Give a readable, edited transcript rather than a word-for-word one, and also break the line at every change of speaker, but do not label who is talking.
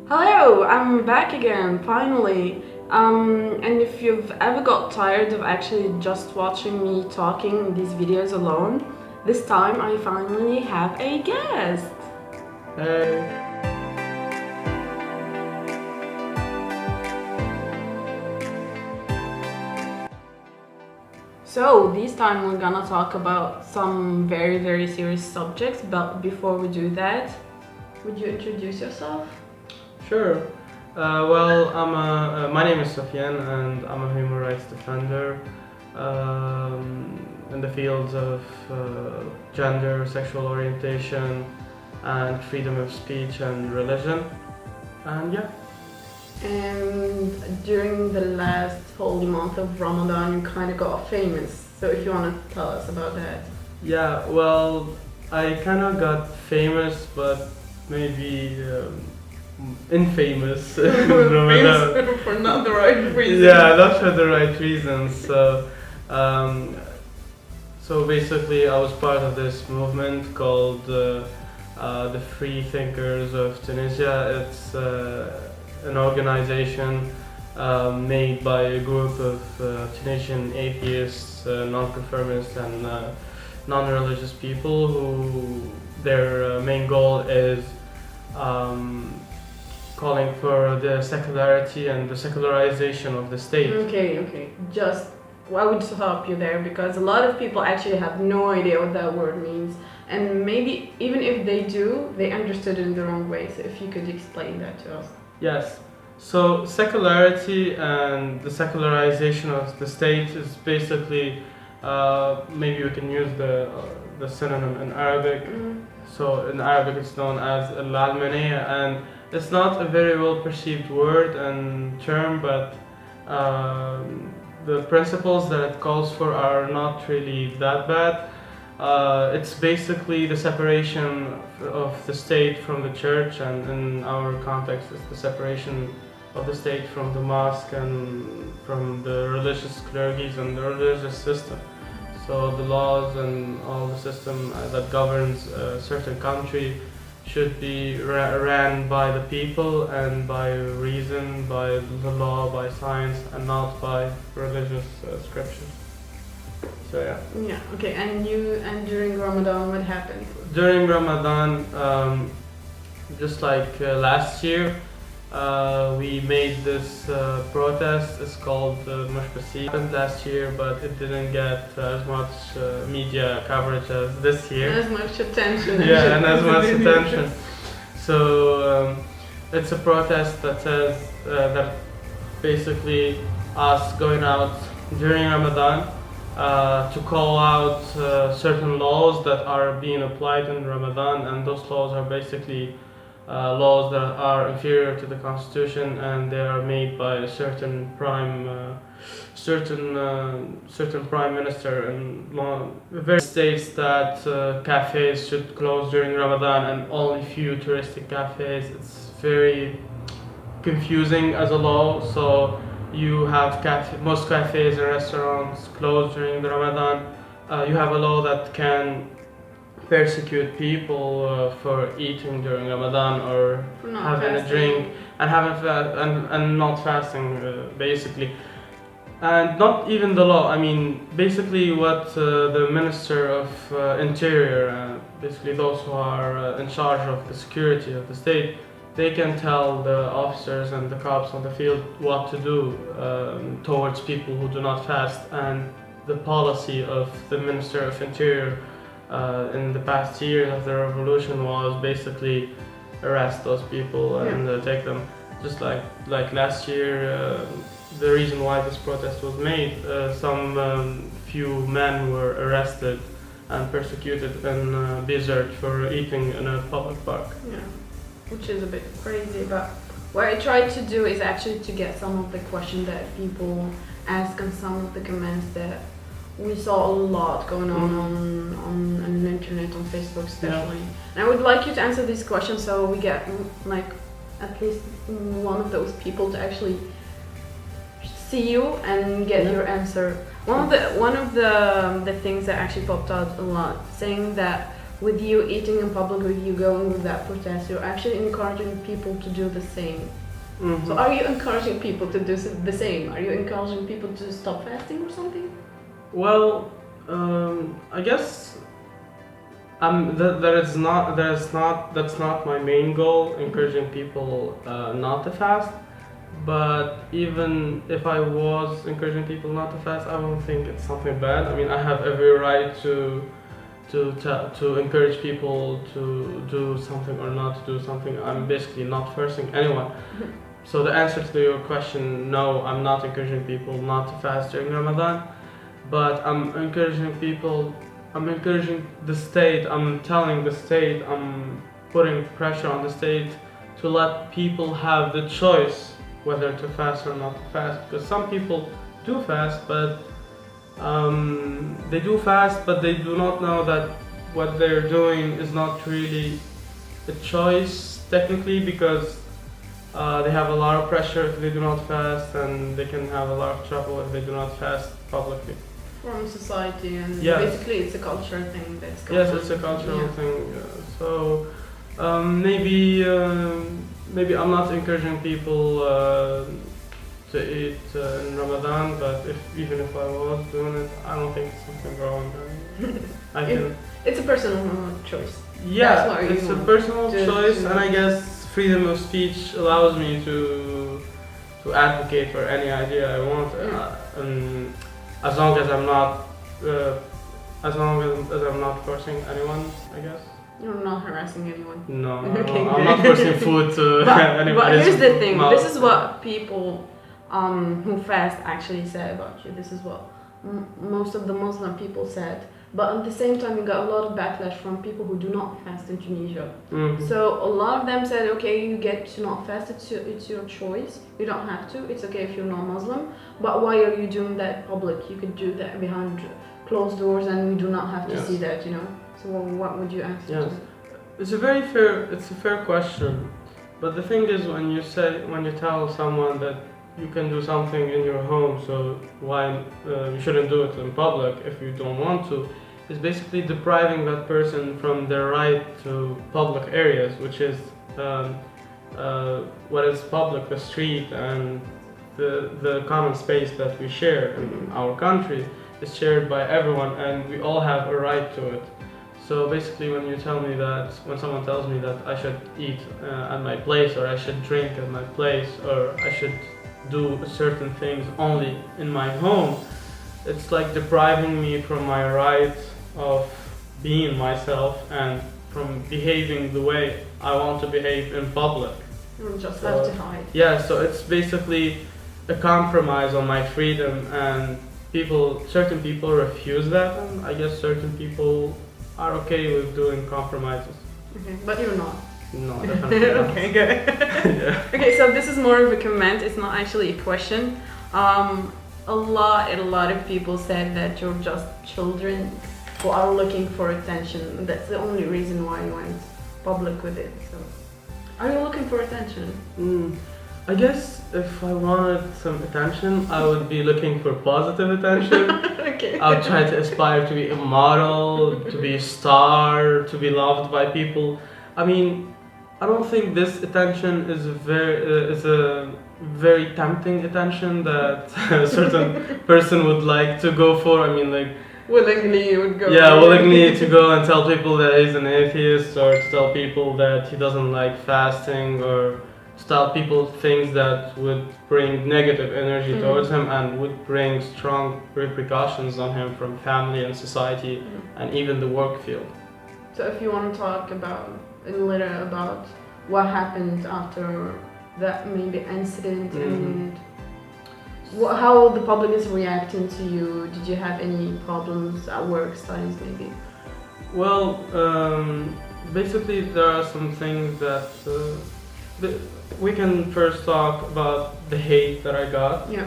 Hello, I'm back again, finally. And if you've ever got tired of actually just watching me talking in these videos alone, this time I finally have a guest.
Hey.
So, this time we're gonna talk about some very serious subjects, but before we do that, would you introduce yourself?
Sure. My name is Sofiene, and I'm a human rights defender in the fields of gender, sexual orientation, and freedom of speech and religion. And yeah.
And during the last holy month of Ramadan, you kind of got famous. So, if you want to tell us about that.
Yeah, well, I kind of got famous, but maybe infamous in Ramadan.
Famous for not the right reason.
Yeah, not for the right reasons. Um, so basically, I was part of this movement called the Free Thinkers of Tunisia. It's an organization made by a group of Tunisian atheists, non-conformists, and non-religious people who their main goal is calling for the secularity and the secularization of the state.
Okay. Just, I would stop you there because a lot of people actually have no idea what that word means. And maybe even if they do, they understood it in the wrong way. So if you could explain that to us.
Yes. So secularity and the secularization of the state is basically, maybe we can use the synonym in Arabic. So in Arabic it's known as al-almaniya, and it's not a very well perceived word and term, but the principles that it calls for are not really that bad. It's basically the separation of the state from the church, and in our context it's the separation of the state from the mosque and from the religious clergies and the religious system. So the laws and all the system that governs a certain country should be ran by the people and by reason, by the law, by science, and not by religious scriptures. So yeah.
Yeah. Okay. And during Ramadan, what happened?
During Ramadan, just like last year, we made this protest. It's called Mushbasi. It happened last year, but it didn't get as much media coverage as this year.
As much attention.
Yeah, and as much attention. So it's a protest that says that basically us going out during Ramadan to call out certain laws that are being applied in Ramadan, and those laws are basically laws that are inferior to the constitution, and they are made by a certain prime minister, and very states that cafes should close during Ramadan and only few touristic cafes. It's very confusing as a law. So you have most cafes and restaurants closed during the Ramadan. You have a law that can persecute people for eating during Ramadan or having a drink and and not fasting, basically. And not even the law. I mean, basically, what the Minister of Interior, basically those who are in charge of the security of the state, they can tell the officers and the cops on the field what to do towards people who do not fast. And the policy of the Minister of Interior in the past years of the revolution was basically arrest those people and take them. Just like last year, the reason why this protest was made, some few men were arrested and persecuted in Bizerte for eating in a public park.
Yeah, which is a bit crazy, but what I tried to do is actually to get some of the questions that people ask and some of the comments that we saw a lot going on the internet, on Facebook especially. Yeah. And I would like you to answer these questions so we get like at least one of those people to actually see you and get your answer. One of the things that actually popped out a lot, saying that with you eating in public, with you going with that protest, you're actually encouraging people to do the same. So are you encouraging people to do the same? Are you encouraging people to stop fasting or something?
Well, I guess that's not my main goal, encouraging people not to fast. But even if I was encouraging people not to fast, I don't think it's something bad. I mean, I have every right to encourage people to do something or not to do something. I'm basically not forcing anyone. So the answer to your question, no, I'm not encouraging people not to fast during Ramadan, but I'm encouraging the state, I'm telling the state, I'm putting pressure on the state to let people have the choice whether to fast or not to fast, because some people do fast, but they do not know that what they're doing is not really a choice technically, because they have a lot of pressure if they do not fast, and they can have a lot of trouble if they do not fast publicly.
From society, and
Yes.
basically it's a cultural thing that's going
Yes,
on.
it's a cultural
Yeah.
thing. So maybe I'm not encouraging people to eat in Ramadan, but even if I was doing it, I don't think it's something wrong. I can.
It's a personal choice.
Yeah,
That's what you
it's a
want
personal
to-
choice,
to-
and I guess freedom of speech allows me to advocate for any idea I want, and as long as I'm not forcing anyone, I guess.
You're not harassing anyone.
No,
Okay,
I'm not forcing food to anybody's
But here's the thing.
mouth.
This is what people who fast actually say about you. This is what most of the Muslim people said. But at the same time, you got a lot of backlash from people who do not fast in Tunisia.
Mhm.
So a lot of them said, okay, you get to not fast. It's your choice. You don't have to. It's okay if you're not Muslim. But why are you doing that in public? You could do that behind closed doors, and we do not have to
Yes.
see that. You know. So what would you answer?
Yes.
to that?
It's a fair question, but the thing is, when you tell someone that you can do something in your home, so why you shouldn't do it in public if you don't want to, is basically depriving that person from their right to public areas, which is what is public, the street and the common space that we share in our country is shared by everyone, and we all have a right to it. So basically, when someone tells me that I should eat at my place, or I should drink at my place, or I should do certain things only in my home, it's like depriving me from my right of being myself and from behaving the way I want to behave in public.
You just have to hide.
Yeah, so it's basically a compromise on my freedom, and certain people refuse that, and I guess certain people are okay with doing compromises.
Okay, but you're not.
No, definitely not.
Okay, good.
Yeah.
Okay, so this is more of a comment. It's not actually a question. A lot of people said that you're just children who are looking for attention. That's the only reason why you went public with it. So, are you looking for attention?
I guess if I wanted some attention, I would be looking for positive attention.
Okay.
I would try to aspire to be a model, to be a star, to be loved by people. I mean, I don't think this attention is a very tempting attention that a certain person would like to go for. I mean, like,
Willingly you would go.
yeah, willingly to go and tell people that he's an atheist, or to tell people that he doesn't like fasting, or to tell people things that would bring negative energy towards him and would bring strong repercussions on him from family and society and even the work field.
So if you want to talk about what happened after that maybe incident and how the public is reacting to you, did you have any problems at work, studies maybe?
Well, basically there are some things that we can first talk about the hate that I got.
Yeah.